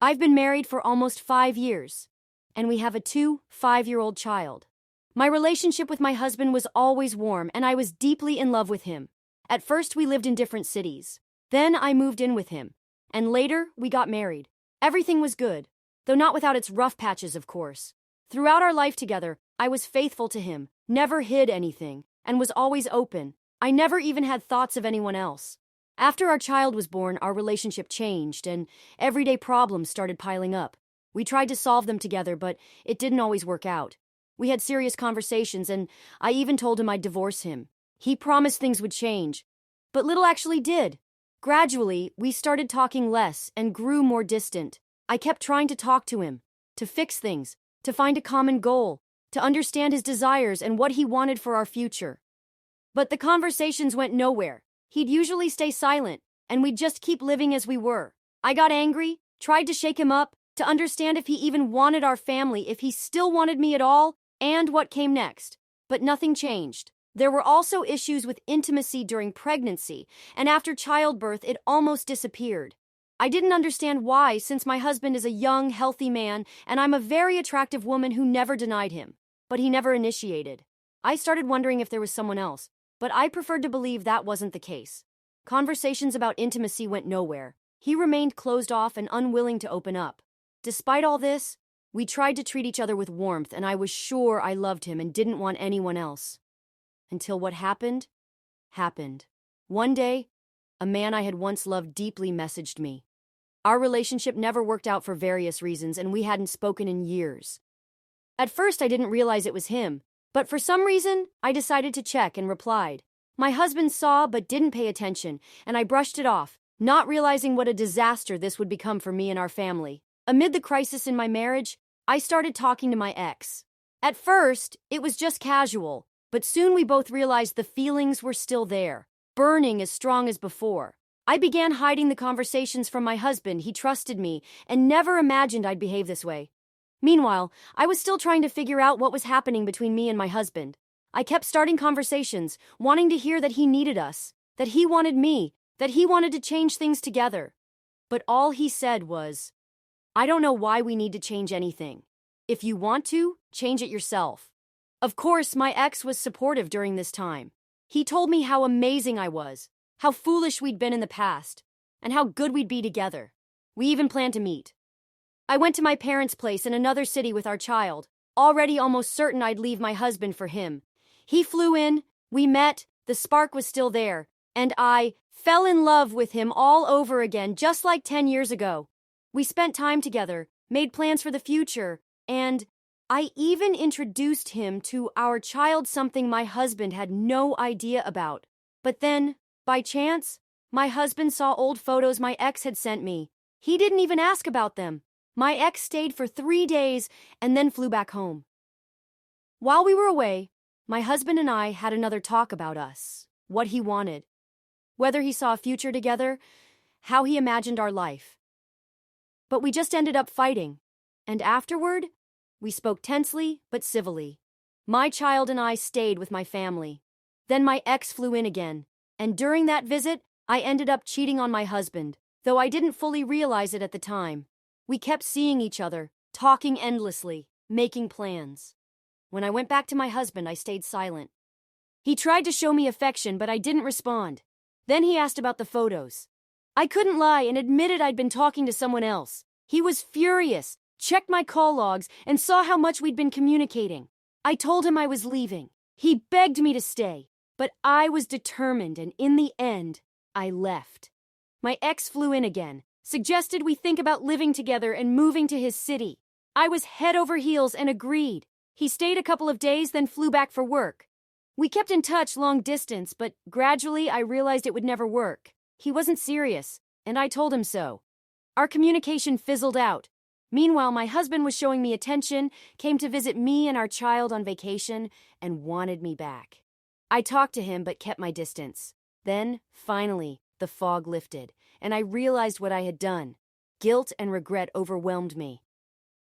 I've been married for almost 5 years, and we have a 5-year-old child. My relationship with my husband was always warm, and I was deeply in love with him. At first, we lived in different cities. Then I moved in with him, and later we got married. Everything was good, though not without its rough patches, of course. Throughout our life together, I was faithful to him, never hid anything, and was always open. I never even had thoughts of anyone else. After our child was born, our relationship changed, and everyday problems started piling up. We tried to solve them together, but it didn't always work out. We had serious conversations, and I even told him I'd divorce him. He promised things would change, but little actually did. Gradually, we started talking less and grew more distant. I kept trying to talk to him, to fix things, to find a common goal, to understand his desires and what he wanted for our future. But the conversations went nowhere. He'd usually stay silent, and we'd just keep living as we were. I got angry, tried to shake him up, to understand if he even wanted our family, if he still wanted me at all, and what came next. But nothing changed. There were also issues with intimacy during pregnancy, and after childbirth it almost disappeared. I didn't understand why, since my husband is a young, healthy man, and I'm a very attractive woman who never denied him. But he never initiated. I started wondering if there was someone else, but I preferred to believe that wasn't the case. Conversations about intimacy went nowhere. He remained closed off and unwilling to open up. Despite all this, we tried to treat each other with warmth, and I was sure I loved him and didn't want anyone else. Until what happened. One day, a man I had once loved deeply messaged me. Our relationship never worked out for various reasons, and we hadn't spoken in years. At first, I didn't realize it was him, but for some reason, I decided to check and replied. My husband saw but didn't pay attention, and I brushed it off, not realizing what a disaster this would become for me and our family. Amid the crisis in my marriage, I started talking to my ex. At first, it was just casual, but soon we both realized the feelings were still there, burning as strong as before. I began hiding the conversations from my husband. He trusted me and never imagined I'd behave this way. Meanwhile, I was still trying to figure out what was happening between me and my husband. I kept starting conversations, wanting to hear that he needed us, that he wanted me, that he wanted to change things together. But all he said was, "I don't know why we need to change anything. If you want to, change it yourself." Of course, my ex was supportive during this time. He told me how amazing I was, how foolish we'd been in the past, and how good we'd be together. We even planned to meet. I went to my parents' place in another city with our child, already almost certain I'd leave my husband for him. He flew in, we met, the spark was still there, and I fell in love with him all over again, just like 10 years ago. We spent time together, made plans for the future, and I even introduced him to our child, something my husband had no idea about. But then, by chance, my husband saw old photos my ex had sent me. He didn't even ask about them. My ex stayed for 3 days and then flew back home. While we were away, my husband and I had another talk about us, what he wanted, whether he saw a future together, how he imagined our life. But we just ended up fighting, and afterward, we spoke tensely but civilly. My child and I stayed with my family. Then my ex flew in again, and during that visit, I ended up cheating on my husband, though I didn't fully realize it at the time. We kept seeing each other, talking endlessly, making plans. When I went back to my husband, I stayed silent. He tried to show me affection, but I didn't respond. Then he asked about the photos. I couldn't lie and admitted I'd been talking to someone else. He was furious, checked my call logs, and saw how much we'd been communicating. I told him I was leaving. He begged me to stay, but I was determined, and in the end, I left. My ex flew in again, suggested we think about living together and moving to his city. I was head over heels and agreed. He stayed a couple of days, then flew back for work. We kept in touch long distance, but gradually I realized it would never work. He wasn't serious, and I told him so. Our communication fizzled out. Meanwhile, my husband was showing me attention, came to visit me and our child on vacation, and wanted me back. I talked to him but kept my distance. Then, finally, the fog lifted, and I realized what I had done. Guilt and regret overwhelmed me.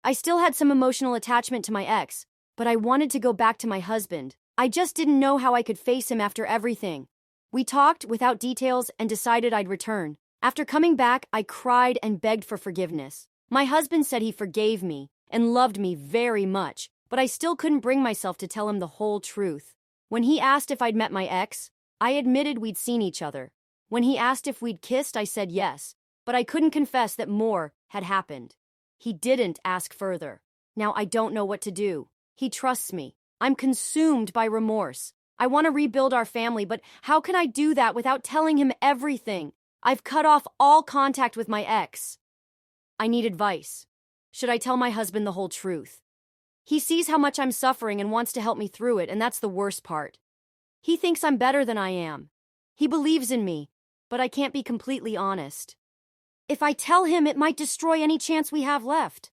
I still had some emotional attachment to my ex, but I wanted to go back to my husband. I just didn't know how I could face him after everything. We talked without details and decided I'd return. After coming back, I cried and begged for forgiveness. My husband said he forgave me and loved me very much, but I still couldn't bring myself to tell him the whole truth. When he asked if I'd met my ex, I admitted we'd seen each other. When he asked if we'd kissed, I said yes, but I couldn't confess that more had happened. He didn't ask further. Now I don't know what to do. He trusts me. I'm consumed by remorse. I want to rebuild our family, but how can I do that without telling him everything? I've cut off all contact with my ex. I need advice. Should I tell my husband the whole truth? He sees how much I'm suffering and wants to help me through it, and that's the worst part. He thinks I'm better than I am. He believes in me, but I can't be completely honest. If I tell him, it might destroy any chance we have left.